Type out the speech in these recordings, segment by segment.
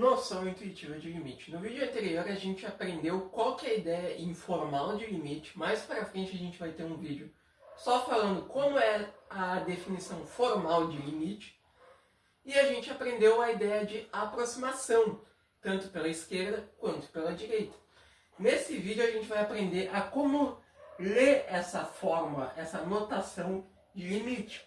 Noção intuitiva de limite. No vídeo anterior a gente aprendeu qual que é a ideia informal de limite. Mais para frente a gente vai ter um vídeo só falando como é a definição formal de limite. E a gente aprendeu a ideia de aproximação, tanto pela esquerda quanto pela direita. Nesse vídeo a gente vai aprender a como ler essa fórmula, essa notação de limite.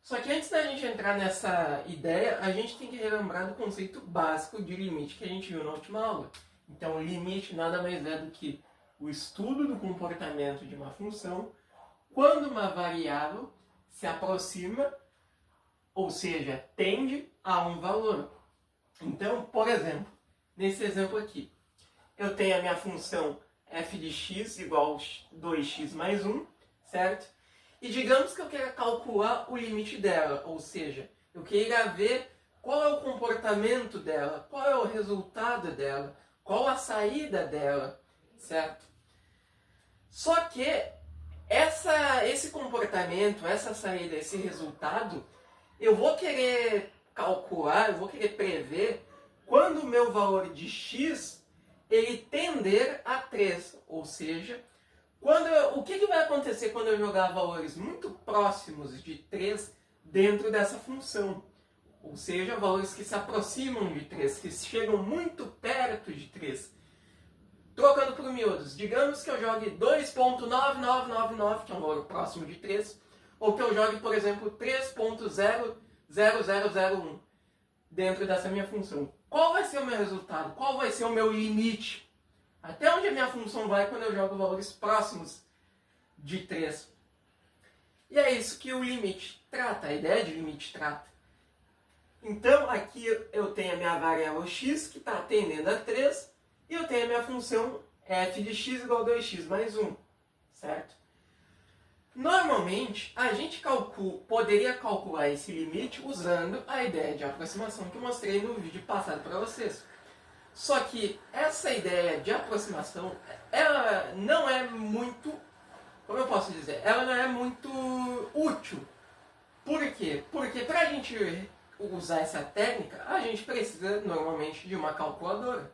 Só que antes da gente entrar nessa ideia, a gente tem que relembrar do conceito básico de limite que a gente viu na última aula. Então, o limite nada mais é do que o estudo do comportamento de uma função quando uma variável se aproxima, ou seja, tende a um valor. Então, por exemplo, nesse exemplo aqui, eu tenho a minha função f de x igual a 2x mais 1, certo? E digamos que eu queira calcular o limite dela, ou seja, eu queira ver qual é o comportamento dela, qual é o resultado dela, qual a saída dela, certo? Só que esse comportamento, essa saída, esse resultado, eu vou querer calcular, eu vou querer prever quando o meu valor de x ele tender a 3, ou seja, o que vai acontecer quando eu jogar valores muito próximos de 3 dentro dessa função? Ou seja, valores que se aproximam de 3, que chegam muito perto de 3. Trocando por miúdos, digamos que eu jogue 2.9999, que é um valor próximo de 3, ou que eu jogue, por exemplo, 3.00001 dentro dessa minha função. Qual vai ser o meu resultado? Qual vai ser o meu limite? Até onde a minha função vai quando eu jogo valores próximos de 3. E é isso que o limite trata, a ideia de limite trata. Então, aqui eu tenho a minha variável x, que está tendendo a 3, e eu tenho a minha função f de x igual a 2x mais 1, certo? Normalmente, a gente poderia calcular esse limite usando a ideia de aproximação que eu mostrei no vídeo passado para vocês. Só que essa ideia de aproximação, ela não é muito, como eu posso dizer, ela não é muito útil. Por quê? Porque para a gente usar essa técnica, a gente precisa normalmente de uma calculadora.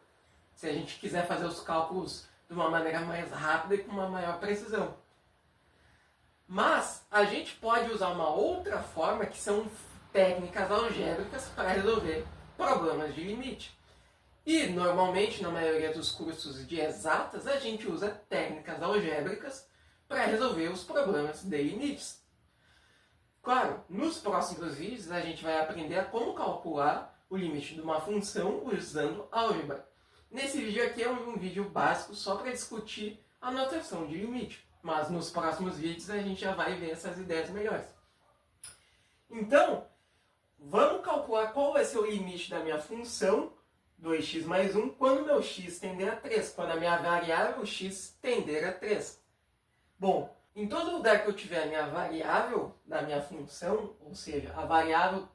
Se a gente quiser fazer os cálculos de uma maneira mais rápida e com uma maior precisão. Mas a gente pode usar uma outra forma, que são técnicas algébricas para resolver problemas de limite. E, normalmente, na maioria dos cursos de exatas, a gente usa técnicas algébricas para resolver os problemas de limites. Claro, nos próximos vídeos a gente vai aprender a como calcular o limite de uma função usando álgebra. Nesse vídeo aqui é um vídeo básico só para discutir a notação de limite. Mas nos próximos vídeos a gente já vai ver essas ideias melhores. Então, vamos calcular qual vai ser o limite da minha função 2x mais 1, quando meu x tender a 3, quando a minha variável x tender a 3. Bom, em todo lugar que eu tiver a minha variável da minha função, ou seja, a variável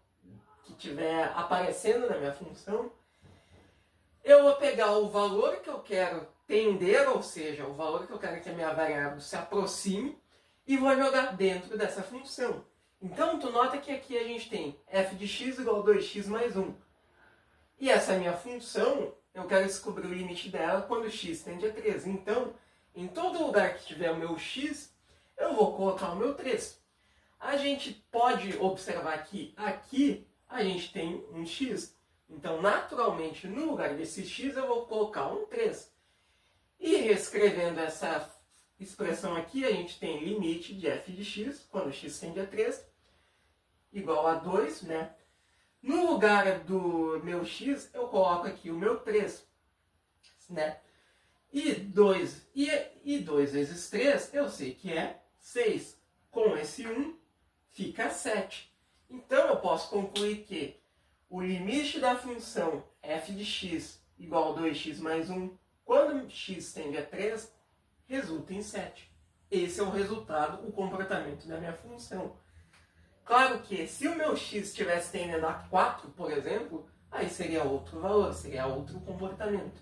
que estiver aparecendo na minha função, eu vou pegar o valor que eu quero tender, ou seja, o valor que eu quero que a minha variável se aproxime, e vou jogar dentro dessa função. Então, tu nota que aqui a gente tem f de x igual a 2x mais 1. E essa minha função, eu quero descobrir o limite dela quando x tende a 3. Então, em todo lugar que tiver o meu x, eu vou colocar o meu 3. A gente pode observar que aqui a gente tem um x. Então, naturalmente, no lugar desse x, eu vou colocar um 3. E reescrevendo essa expressão aqui, a gente tem limite de f de x, quando x tende a 3, igual a 2, né? No lugar do meu x, eu coloco aqui o meu 3, né? E 2 vezes 3, eu sei que é 6. Com esse 1, fica 7. Então, eu posso concluir que o limite da função f de x igual a 2x mais 1, quando x tende a 3, resulta em 7. Esse é o resultado, o comportamento da minha função. Claro que se o meu x estivesse tendendo a 4, por exemplo, aí seria outro valor, seria outro comportamento.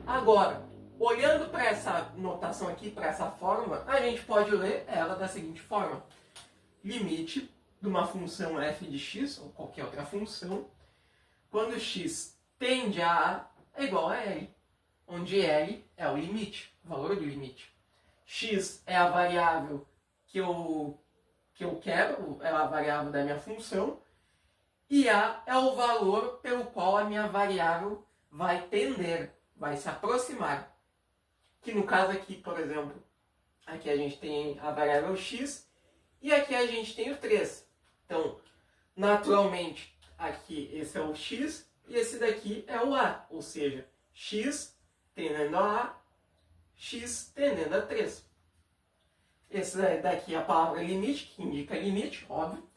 Agora, olhando para essa notação aqui, para essa fórmula, a gente pode ler ela da seguinte forma. Limite de uma função f de x, ou qualquer outra função, quando x tende a A é igual a L, onde L é o limite, o valor do limite. X é a variável que eu quero, é a variável da minha função, e A é o valor pelo qual a minha variável vai tender, vai se aproximar. Que no caso aqui, por exemplo, aqui a gente tem a variável x e aqui a gente tem o 3. Então, naturalmente, aqui esse é o x e esse daqui é o a, ou seja, x tendendo a a, x tendendo a 3. Esse daqui é a palavra limite, que indica limite, óbvio.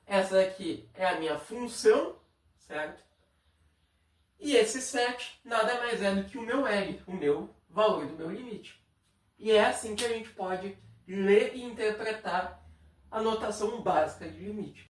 Essa daqui é a minha função, certo? E esse 7 nada mais é do que o meu L, o meu valor do meu limite. E é assim que a gente pode ler e interpretar a notação básica de limite.